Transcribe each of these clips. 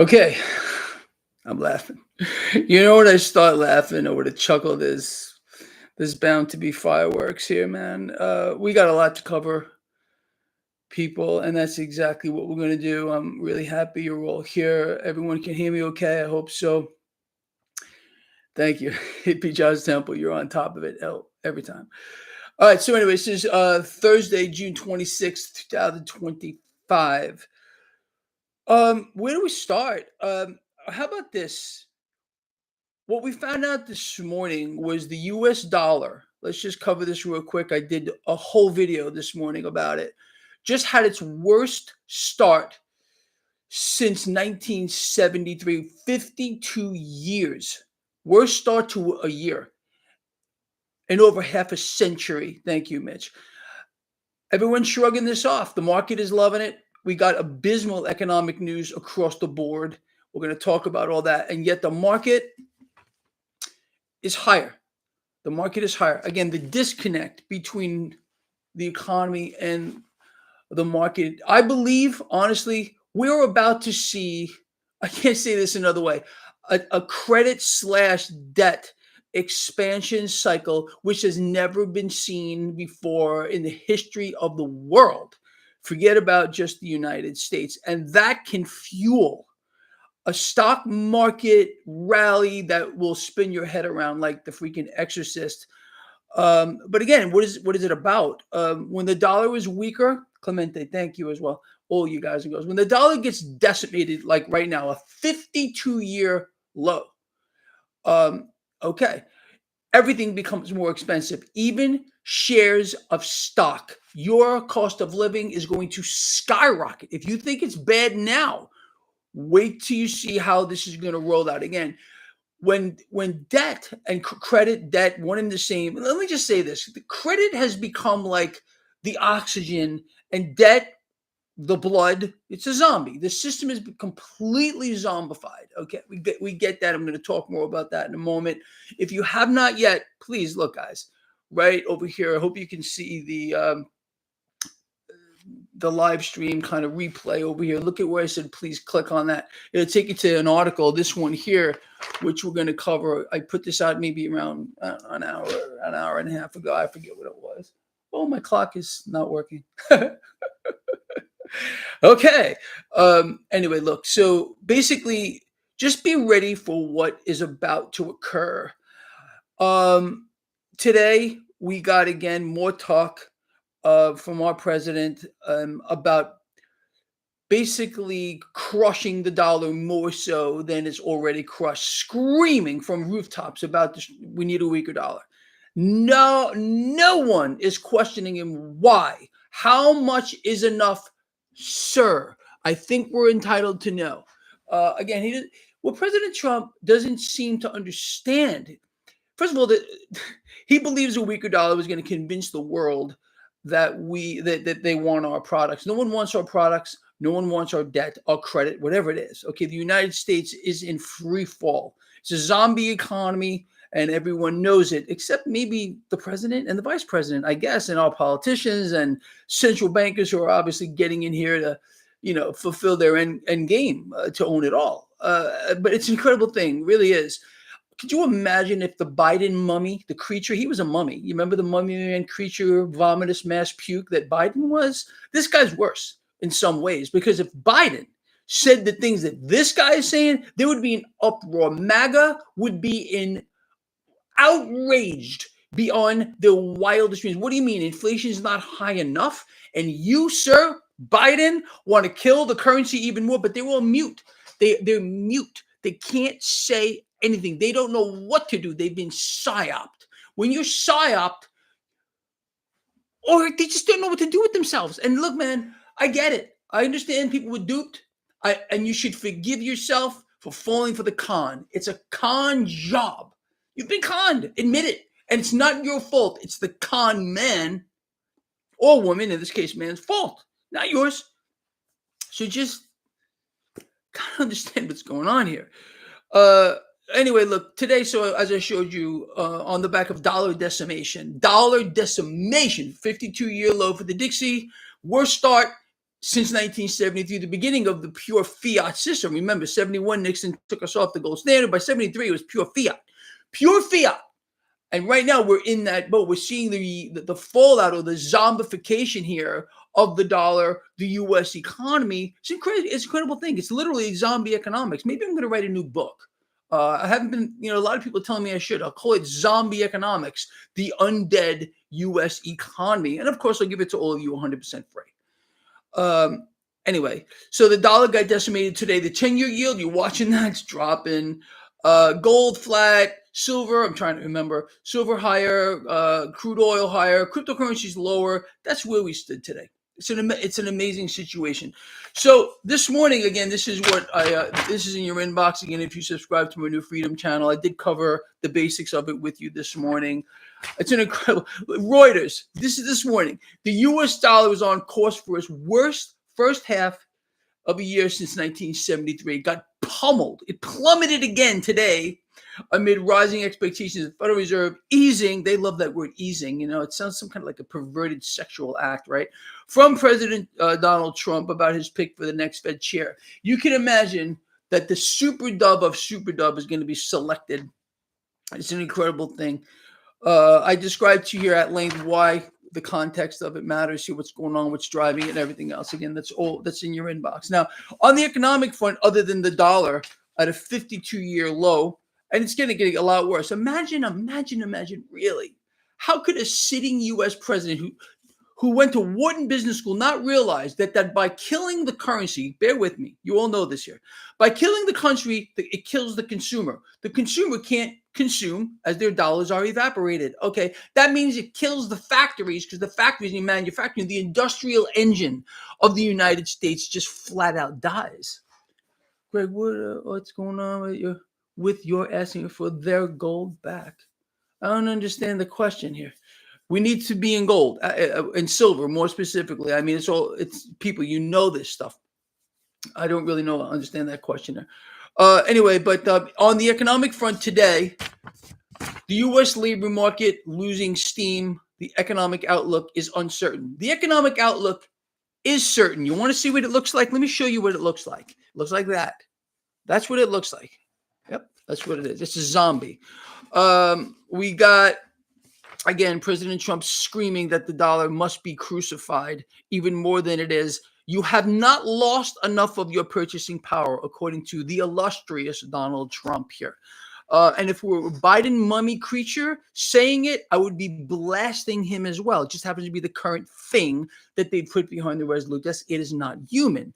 Okay, I'm laughing. You know when I start laughing or when a chuckle, there's bound to be fireworks here, man. We got a lot to cover, people, and that's exactly what we're gonna do. I'm really happy you're all here. Everyone can hear me okay. I hope so. Thank you. Hippie Jazz Temple, you're on top of it every time. All right, so anyway, this is Thursday, June 26th, 2025. Where do we start? How about this? What we found out this morning was the US dollar. Let's just cover this real quick. I did a whole video this morning about it. Just had its worst start since 1973, 52 years. Worst start to a year in over half a century. Thank you, Mitch. Everyone's shrugging this off. The market is loving it. We got abysmal economic news across the board. We're going to talk about all that. And yet the market is higher. The market is higher. Again, the disconnect between the economy and the market, I believe, honestly, we're about to see, I can't say this another way, a credit slash debt expansion cycle, which has never been seen before in the history of the world. Forget about just the United States. And that can fuel a stock market rally that will spin your head around like the freaking exorcist. But again, what is it about? When the dollar is weaker, Clemente, thank you as well. All you guys and girls. When the dollar gets decimated, like right now, a 52-year low. Okay, everything becomes more expensive. Even shares of stock. Your cost of living is going to skyrocket. If you think it's bad now, wait till you see how this is going to roll out. Again, when debt and credit, debt, one and the same. Let me just say this: the credit has become like the oxygen, and debt, the blood. It's a zombie. The system is completely zombified. Okay, we get that. I'm going to talk more about that in a moment. If you have not yet, please look, guys, right over here. I hope you can see the live stream kind of replay over here. Look at where I said, please click on that. It'll take you to an article, this one here, which we're going to cover. I put this out maybe around an hour and a half ago. I forget what it was. Oh, my clock is not working. Okay. Anyway, look, so basically just be ready for what is about to occur. Today we got again more talk from our president about basically crushing the dollar more so than it's already crushed, screaming from rooftops about this, we need a weaker dollar. No one is questioning him. Why? How much is enough, sir? I think we're entitled to know. Again, what President Trump doesn't seem to understand. First of all, he believes a weaker dollar is going to convince the world that they want our products. No one wants our products. No one wants our debt, our credit, whatever it is. Okay, the United States is in free fall. It's a zombie economy, and everyone knows it, except maybe the president and the vice president, I guess, and our politicians and central bankers who are obviously getting in here to, fulfill their end game to own it all. But it's an incredible thing, really is. Could you imagine if the Biden mummy, the creature, he was a mummy. You remember the mummy man creature, vomitous mass puke that Biden was? This guy's worse in some ways, because if Biden said the things that this guy is saying, there would be an uproar. MAGA would be in outraged beyond the wildest dreams. What do you mean? Inflation is not high enough? And you, sir, Biden, want to kill the currency even more, but they're all mute. They're mute. They can't say anything. They don't know what to do. They've been psyoped. When you're psyoped, or they just don't know what to do with themselves. And look, man, I get it. I understand people were duped. And you should forgive yourself for falling for the con. It's a con job. You've been conned. Admit it. And it's not your fault. It's the con man or woman, in this case, man's fault, not yours. So just kind of understand what's going on here. Anyway, look, today, so as I showed you on the back of dollar decimation, 52-year low for the Dixie, worst start since 1973, the beginning of the pure fiat system. Remember, 71, Nixon took us off the gold standard. By 73, it was pure fiat. Pure fiat. And right now we're in that boat. We're seeing the fallout or the zombification here of the dollar, the U.S. economy. It's incredible. It's an incredible thing. It's literally zombie economics. Maybe I'm going to write a new book. I haven't been, a lot of people telling me I should. I'll call it Zombie Economics, the undead U.S. economy. And of course, I'll give it to all of you 100% free. Anyway, so the dollar got decimated today. The 10-year yield, you're watching that, it's dropping. Gold flat, silver, I'm trying to remember. Silver higher, crude oil higher, cryptocurrencies lower. That's where we stood today. It's an amazing situation. So this morning, again, this is what this is in your inbox. Again, if you subscribe to my New Freedom channel, I did cover the basics of it with you this morning. It's an incredible, Reuters, this morning, the U.S. dollar was on course for its worst first half of a year since 1973. It got pummeled. It plummeted again today amid rising expectations of the Federal Reserve easing. They love that word easing. It sounds some kind of like a perverted sexual act, right? From President Donald Trump about his pick for the next Fed chair. You can imagine that the super dub of super dub is going to be selected. It's an incredible thing. I described to you here at length why the context of it matters, see what's going on, what's driving it, and everything else. Again, that's all that's in your inbox. Now, on the economic front, other than the dollar at a 52-year low, and it's going to get a lot worse. Imagine, really, how could a sitting U.S. president who went to Wharton Business School not realize that by killing the currency, bear with me, you all know this here, by killing the country, it kills the consumer. The consumer can't consume as their dollars are evaporated. Okay, that means it kills the factories because the factories in manufacturing, the industrial engine of the United States just flat out dies. Greg, what's going on with your asking for their gold back? I don't understand the question here. We need to be in gold and silver, more specifically. I mean, it's people, this stuff. I don't really understand that question there. Anyway, but on the economic front today, the U.S. labor market losing steam. The economic outlook is uncertain. The economic outlook is certain. You want to see what it looks like? Let me show you what it looks like. It looks like that. That's what it looks like. Yep, that's what it is. It's a zombie. We got, again, President Trump screaming that the dollar must be crucified even more than it is. You have not lost enough of your purchasing power, according to the illustrious Donald Trump here. And if we're a Biden mummy creature saying it, I would be blasting him as well. It just happens to be the current thing that they put behind the resolute. It is not human.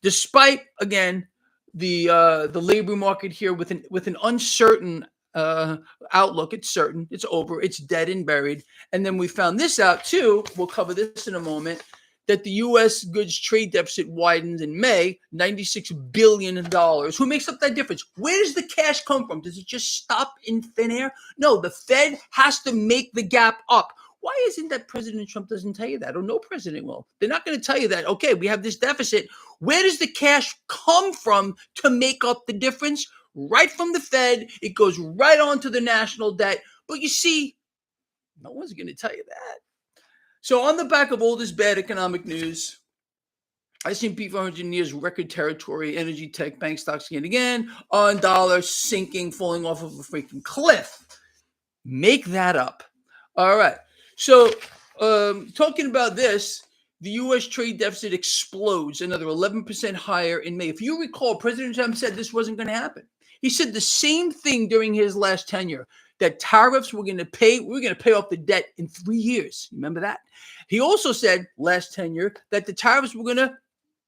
Despite, again, the labor market here with an uncertain outlook. It's certain. It's over. It's dead and buried. And then we found this out too. We'll cover this in a moment. That the U.S. goods trade deficit widens in May, $96 billion. Who makes up that difference? Where does the cash come from? Does it just stop in thin air? No, the Fed has to make the gap up. Why isn't that President Trump doesn't tell you that? Or no president will. They're not going to tell you that, okay, we have this deficit. Where does the cash come from to make up the difference? Right from the Fed. It goes right on to the national debt. But you see, no one's going to tell you that. So on the back of all this bad economic news, S&P 500 nears record territory, energy, tech, bank stocks again, on dollar sinking, falling off of a freaking cliff. Make that up. All right. So talking about this, the U.S. trade deficit explodes another 11% higher in May. If you recall, President Trump said this wasn't going to happen. He said the same thing during his last tenure, that tariffs we're going to pay off the debt in 3 years. Remember that? He also said last tenure that the tariffs were going to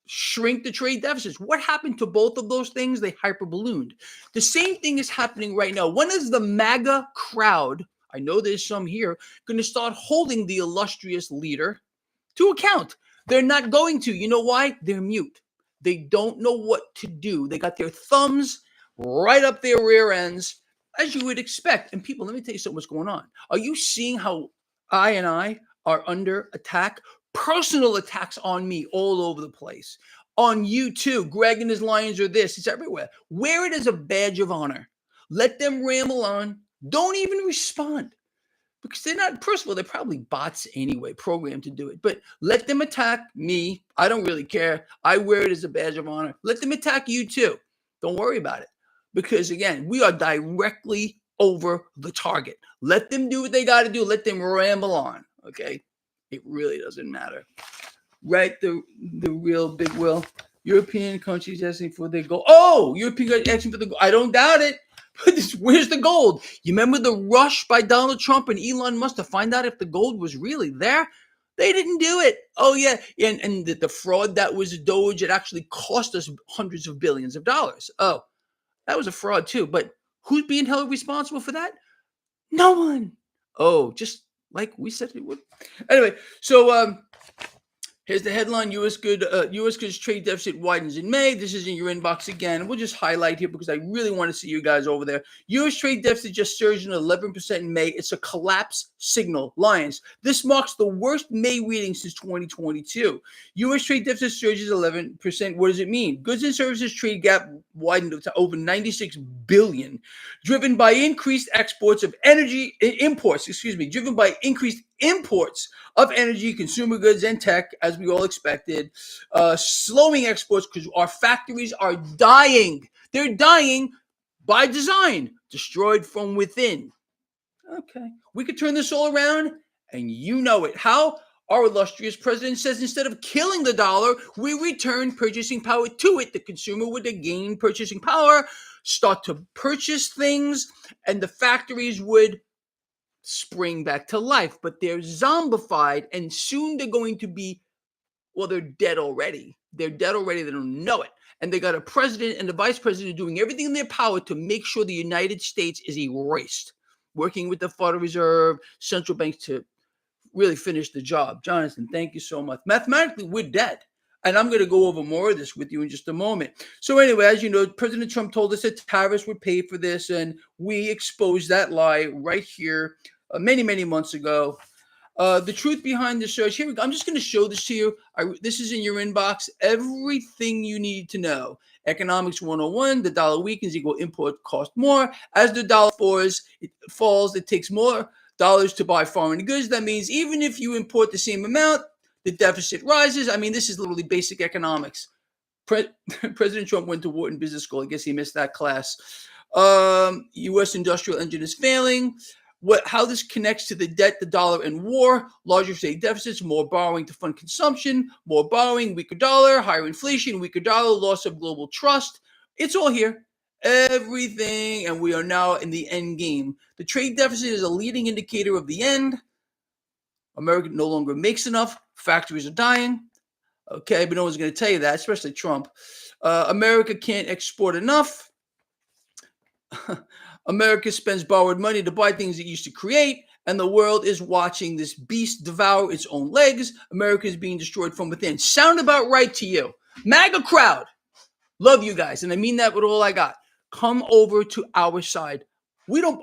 shrink the trade deficits. What happened to both of those things? They hyperballooned. The same thing is happening right now. When is the MAGA crowd, I know there's some here, going to start holding the illustrious leader to account? They're not going to. You know why? They're mute. They don't know what to do. They got their thumbs right up their rear ends, as you would expect. And people, let me tell you something what's going on. Are you seeing how I are under attack? Personal attacks on me all over the place. On you too. Greg and his Lions are this. It's everywhere. Wear it as a badge of honor. Let them ramble on. Don't even respond. because they're not, first of all, they're probably bots anyway, programmed to do it. But let them attack me. I don't really care. I wear it as a badge of honor. Let them attack you too. Don't worry about it. Because again, we are directly over the target. Let them do what they got to do. Let them ramble on. Okay? It really doesn't matter. Right? The real big will. European countries asking for their gold. Oh, European countries asking for the gold. I don't doubt it. But where's the gold? You remember the rush by Donald Trump and Elon Musk to find out if the gold was really there? They didn't do it. Oh, yeah. And the fraud that was Doge, it actually cost us hundreds of billions of dollars. Oh, that was a fraud too. But who's being held responsible for that? No one. Oh, just like we said it would. Anyway, so here's the headline: U.S. goods trade deficit widens in May. This is in your inbox again. We'll just highlight here because I really want to see you guys over there. U.S. trade deficit just surged 11% in May. It's a collapse signal. Lions. This marks the worst May reading since 2022. U.S. trade deficit surges 11%. What does it mean? Goods and services trade gap widened to over $96 billion, driven by increased exports of energy imports. Driven by increased imports of energy, consumer goods, and tech, as we all expected. Slowing exports because our factories are dying. They're dying by design, destroyed from within. Okay. We could turn this all around, and you know it. How? Our illustrious president says instead of killing the dollar, we return purchasing power to it. The consumer would gain purchasing power, start to purchase things, and the factories would spring back to life, but they're zombified, and soon they're going to be, well, they're dead already. They're dead already. They don't know it. And they got a president and the vice president doing everything in their power to make sure the United States is erased, working with the Federal Reserve, central banks to really finish the job. Jonathan, thank you so much. Mathematically, we're dead. And I'm going to go over more of this with you in just a moment. So anyway, as you know, President Trump told us that tariffs would pay for this, and we exposed that lie right here many, many months ago. The truth behind the surge. Here we go. I'm just going to show this to you. This is in your inbox. Everything you need to know. Economics 101. The dollar weakens equal import cost more. As the dollar falls, it takes more dollars to buy foreign goods. That means even if you import the same amount, the deficit rises. I mean, this is literally basic economics. President Trump went to Wharton Business School. I guess he missed that class. U.S. industrial engine is failing. How this connects to the debt, the dollar, and war. Larger state deficits, more borrowing to fund consumption, more borrowing, weaker dollar, higher inflation, weaker dollar, loss of global trust. It's all here. Everything, and we are now in the end game. The trade deficit is a leading indicator of the end. America no longer makes enough. Factories are dying. Okay, but no one's going to tell you that, especially Trump. America can't export enough. America spends borrowed money to buy things it used to create, and the world is watching this beast devour its own legs. America is being destroyed from within. Sound about right to you. MAGA crowd. Love you guys, and I mean that with all I got. Come over to our side.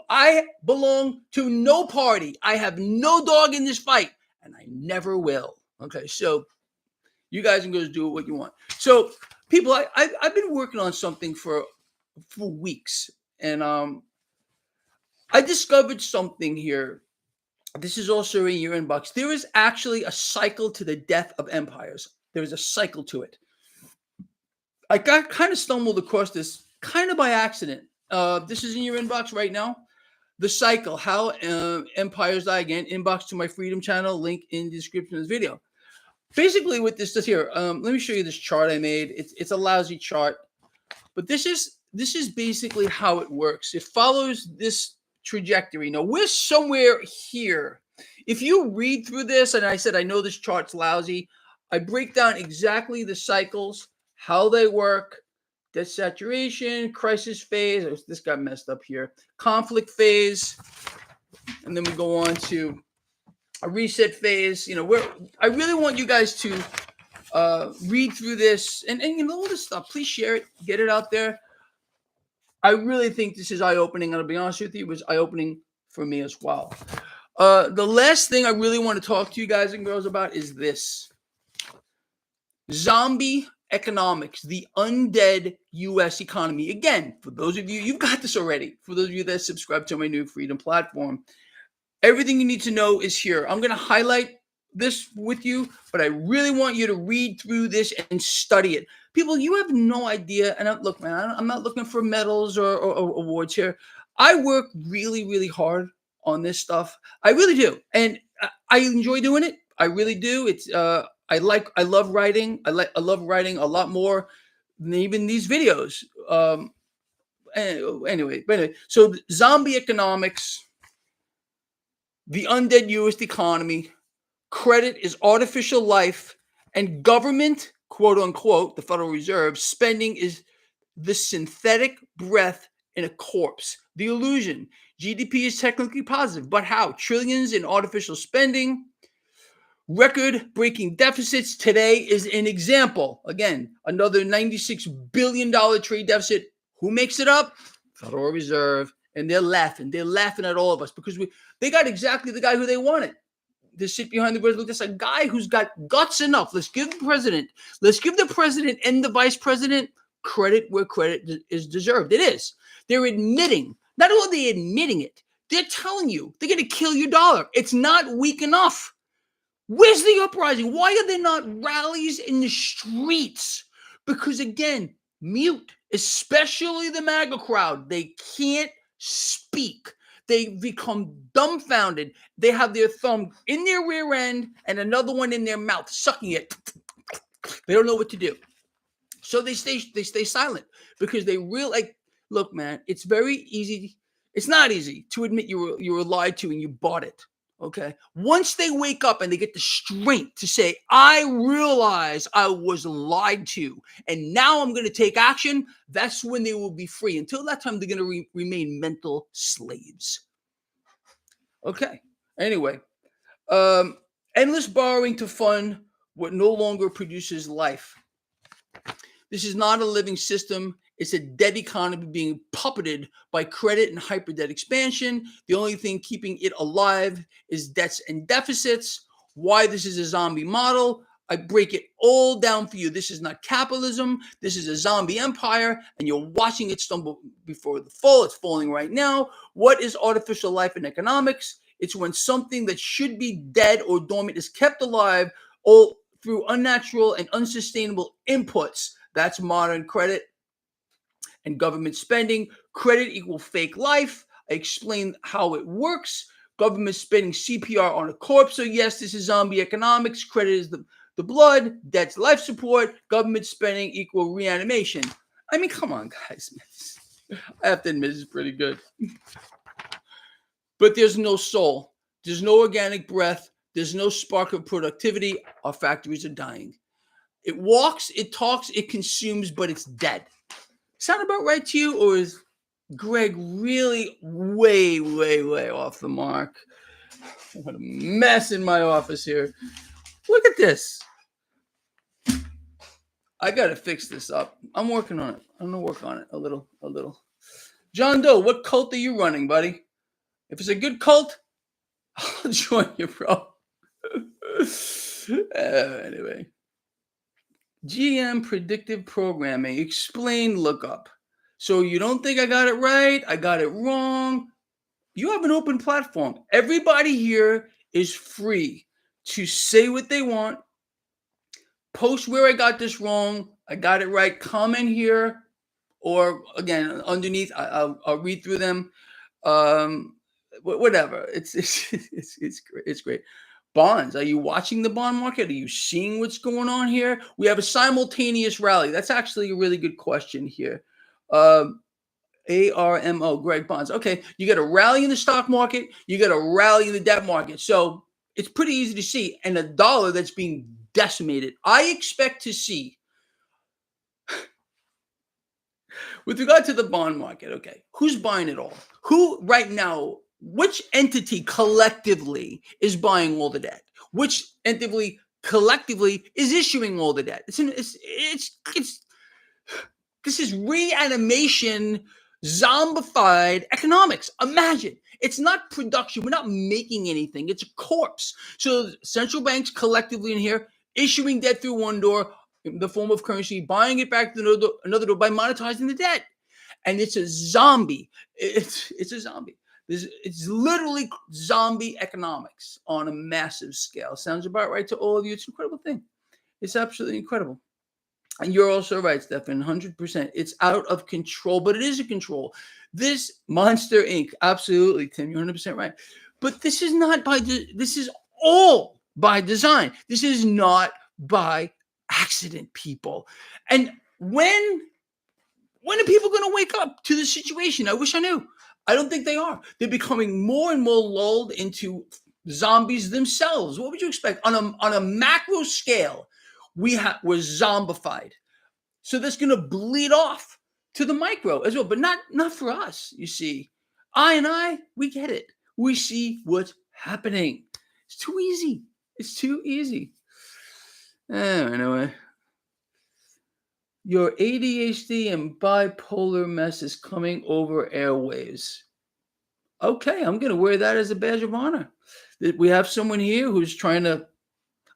I belong to no party. I have no dog in this fight, and I never will. Okay, so you guys can go do what you want. So, people, I've been working on something for weeks, and I discovered something here. This is also in your inbox. There is actually a cycle to the death of empires. There is a cycle to it. I kind of stumbled across this kind of by accident. This is in your inbox right now. The cycle, how empires die again. Inbox to my Freedom channel, link in the description of this video. Basically, what this does here, let me show you this chart I made. It's a lousy chart, but this is basically how it works. It follows this trajectory. Now, we're somewhere here. If you read through this, and I said I know this chart's lousy, I break down exactly the cycles, how they work, debt saturation, crisis phase. Oh, this got messed up here. Conflict phase, and then we go on to a reset phase. I really want you guys to read through this and all this stuff. Please share it, get it out there. I really think this is eye-opening, and I'll be honest with you, it was eye-opening for me as well. The last thing I really want to talk to you guys and girls about is this. Zombie economics, the undead U.S. economy. Again, for those of you, you've got this already. For those of you that subscribe to my new Freedom platform, Everything you need to know is here. I'm going to highlight this with you, but I really want you to read through this and study it. People, you have no idea. And look, man, I'm not looking for medals or awards here. I work really, really hard on this stuff. I really do. And I enjoy doing it. I really do. I love writing. I love writing a lot more than even these videos. Anyway, so zombie economics, the undead U.S. economy, credit is artificial life, and government, quote unquote, the Federal Reserve, spending is the synthetic breath in a corpse. The illusion. GDP is technically positive, but how? Trillions in artificial spending, record breaking deficits. Today is an example. Again, another $96 billion trade deficit. Who makes it up? Federal Reserve. And they're laughing. They're laughing at all of us because they got exactly the guy who they wanted to sit behind the wheel. Look, this a guy who's got guts enough. Let's give the president and the vice president credit where credit is deserved. It is. They're admitting, not only are they admitting it, they're telling you they're going to kill your dollar. It's not weak enough. Where's the uprising? Why are there not rallies in the streets? Because again, mute, especially the MAGA crowd, they can't speak. They become dumbfounded. They have their thumb in their rear end and another one in their mouth, sucking it. They don't know what to do. So they stay silent because they really look, man, it's very easy. It's not easy to admit you were lied to and you bought it. Okay. Once they wake up and they get the strength to say, I realize I was lied to, and now I'm going to take action, that's when they will be free. Until that time, they're going to remain mental slaves. Okay. Anyway, endless borrowing to fund what no longer produces life. This is not a living system. It's a dead economy being puppeted by credit and hyper-debt expansion. The only thing keeping it alive is debts and deficits. Why this is a zombie model, I break it all down for you. This is not capitalism. This is a zombie empire, and you're watching it stumble before the fall. It's falling right now. What is artificial life in economics? It's when something that should be dead or dormant is kept alive all through unnatural and unsustainable inputs. That's modern credit and government spending. Credit equal fake life. I explained how it works. Government spending CPR on a corpse. So yes, this is zombie economics. Credit is the blood. Debt's life support. Government spending equal reanimation. I mean, come on, guys. I have to admit, this is pretty good. But there's no soul. There's no organic breath. There's no spark of productivity. Our factories are dying. It walks, it talks, it consumes, but it's dead. Sound about right to you, or is Greg really way, way, way off the mark? What a mess in my office here. Look at this. I got to fix this up. I'm working on it. I'm going to work on it a little. John Doe, what cult are you running, buddy? If it's a good cult, I'll join you, bro. Anyway. GM predictive programming. Explain lookup. So you don't think I got it right? I got it wrong. You have an open platform. Everybody here is free to say what they want. Post where I got this wrong. I got it right. Comment here. Or again, underneath, I'll read through them. Whatever. It's great. Bonds. Are you watching the bond market? Are you seeing what's going on here? We have a simultaneous rally. That's actually a really good question here. ARMO, Greg Bonds. Okay, you got a rally in the stock market. You got a rally in the debt market. So it's pretty easy to see. And a dollar that's being decimated. I expect to see, with regard to the bond market, okay, who's buying it all? Who right now, which entity collectively is buying all the debt? Which entity collectively is issuing all the debt? This is reanimation, zombified economics. Imagine, it's not production. We're not making anything. It's a corpse. So central banks collectively in here issuing debt through one door in the form of currency, buying it back to another door by monetizing the debt. And it's a zombie. It's a zombie. It's literally zombie economics on a massive scale. Sounds about right to all of you. It's an incredible thing. It's absolutely incredible. And you're also right, Stefan, 100%. It's out of control, but it is in control. This Monster Inc. Absolutely, Tim, you're 100% right. But this is not this is all by design. This is not by accident, people. And when are people going to wake up to the situation? I wish I knew. I don't think they are. They're becoming more and more lulled into zombies themselves. What would you expect? On a macro scale, we're zombified. So that's going to bleed off to the micro as well, but not for us, you see. We get it. We see what's happening. It's too easy. It's too easy. Anyway. Your ADHD and bipolar mess is coming over airwaves. Okay, I'm going to wear that as a badge of honor. We have someone here who's trying to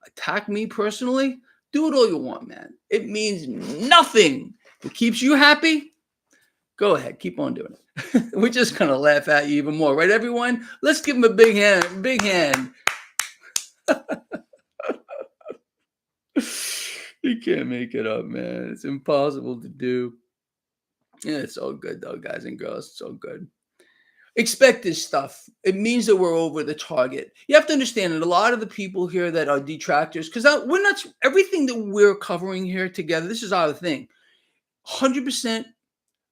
attack me personally. Do it all you want, man. It means nothing. If it keeps you happy, go ahead. Keep on doing it. We're just going to laugh at you even more. Right, everyone? Let's give him a big hand. Big hand. You can't make it up, man. It's impossible to do. Yeah, it's all good, though, guys and girls. It's all good. Expect this stuff. It means that we're over the target. You have to understand that a lot of the people here that are detractors, because we're not, everything that we're covering here together, this is our thing, 100%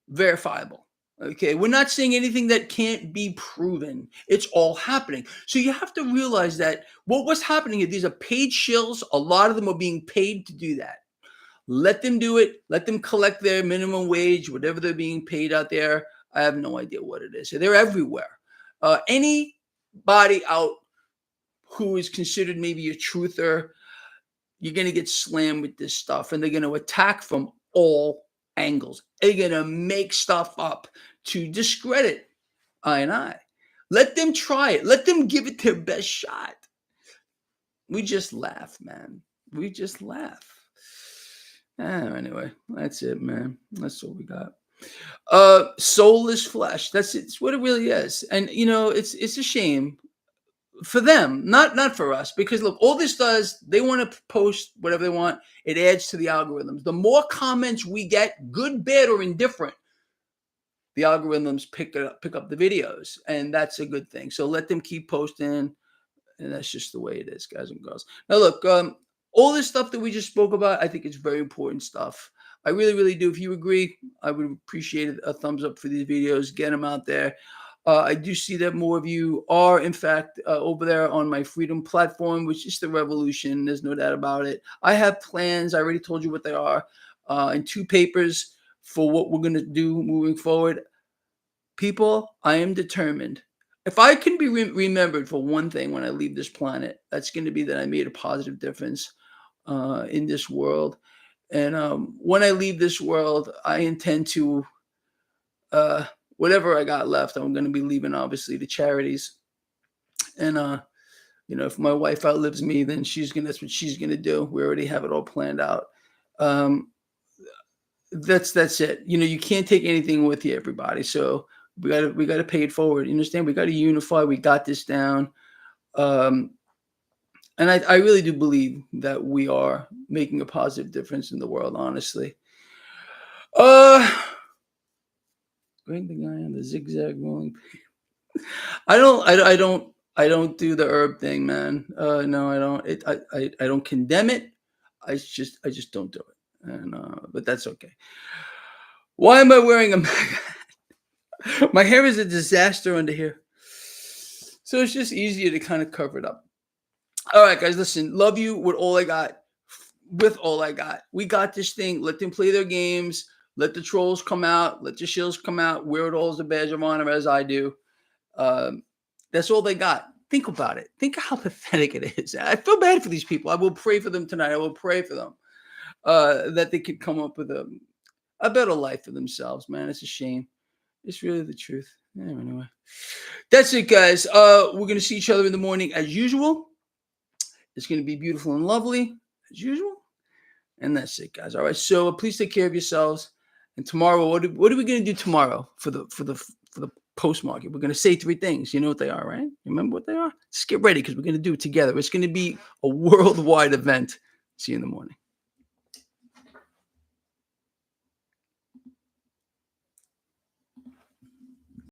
verifiable. Okay, we're not saying anything that can't be proven. It's all happening. So you have to realize that what's happening is these are paid shills. A lot of them are being paid to do that. Let them do it. Let them collect their minimum wage, whatever they're being paid out there. I have no idea what it is. So they're everywhere. Anybody out who is considered maybe a truther, you're going to get slammed with this stuff, and they're going to attack from all angles. They're going to make stuff up to discredit I. Let them try it. Let them give it their best shot. We just laugh, man. We just laugh. Anyway, that's it, man. That's all we got. Soulless flesh. That's it. It's what it really is. And it's a shame for them, not for us, because look, all this does, they want to post whatever they want. It adds to the algorithms. The more comments we get, good, bad, or indifferent, the algorithms pick up the videos, and that's a good thing. So let them keep posting, and that's just the way it is, guys and girls. Now, look, all this stuff that we just spoke about, I think it's very important stuff. I really, really do. If you agree, I would appreciate a thumbs up for these videos. Get them out there. I do see that more of you are, in fact, over there on my Freedom platform, which is the revolution. There's no doubt about it. I have plans. I already told you what they are, and 2 papers for what we're going to do moving forward. People, I am determined. If I can be remembered for one thing when I leave this planet, that's going to be that I made a positive difference in this world. And when I leave this world, I intend to, whatever I got left, I'm going to be leaving, obviously, to charities. And, if my wife outlives me, then that's what she's going to do. We already have it all planned out. That's it. You can't take anything with you, everybody. So we got to pay it forward. You understand? We got to unify. We got this down. And I really do believe that we are making a positive difference in the world, honestly. Greg the guy on the zigzag rolling. I don't do the herb thing, man. No, I don't. I don't condemn it. I just don't do it. And but that's okay. Why am I wearing a MAGA hat? My hair is a disaster under here. So it's just easier to kind of cover it up. All right, guys, listen, love you with all I got. We got this thing. Let them play their games. Let the trolls come out. Let the shills come out. Wear it all as a badge of honor, as I do. That's all they got. Think about it. Think how pathetic it is. I feel bad for these people. I will pray for them tonight. I will pray for them that they could come up with a better life for themselves, man. It's a shame. It's really the truth. Anyway, that's it, guys. We're going to see each other in the morning as usual. It's going to be beautiful and lovely as usual. And that's it, guys. All right. So please take care of yourselves. And tomorrow, what are we going to do tomorrow for the postmark it. We're going to say three things. You know what they are, right? You remember what they are? Just get ready because we're going to do it together. It's going to be a worldwide event. See you in the morning.